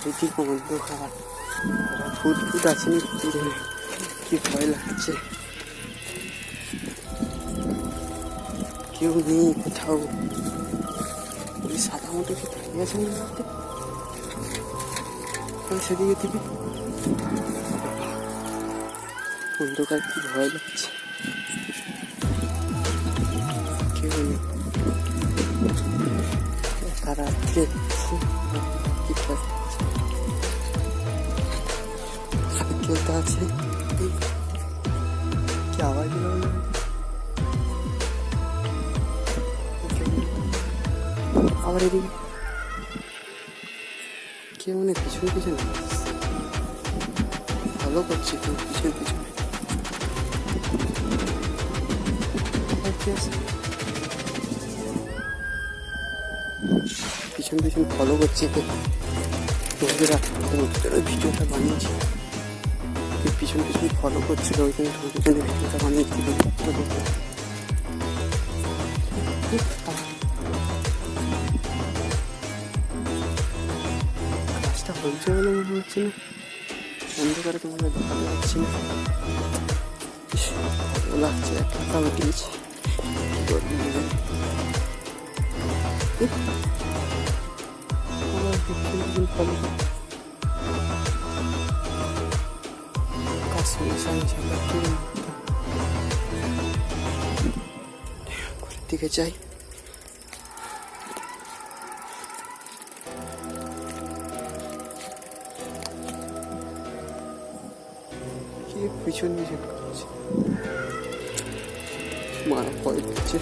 চারিদিকে অন্ধকার, ভূত ভূত আছে নাকি কি ভয় লাগছে। কেউ নেই কোথাও, ওই সাদা মতো কি দাঁড়িয়ে আছে না সেদিকে থেকে অন্ধকার, কি ভয় লাগছে। কেউ নেই, রাত্রে কি ভয় লাগছে। সাইকেলটা আছে, কি আওয়াজ হলো আবার এদিকে কে মানে পিছনে পিছনে ভালো করছে, কেউ পিছনে পিছনে পিছন পিছন ফলো করছে। বন্ধুরা ভিডিওটা বানিয়েছি, পিছন পিছন ফলো করছিল, ওইখানে পিছনে ভিডিওটা বানিয়েছি। কাজটা হয়েছে বলে মনে হচ্ছে না, অন্ধকারে তো মনে দেখাতে পারছি না। ভালো লাগছে, একটা কালো দিয়েছি। দিকে যাই, কি পিছন পিছন করছে, মারা ভয় দিচ্ছে।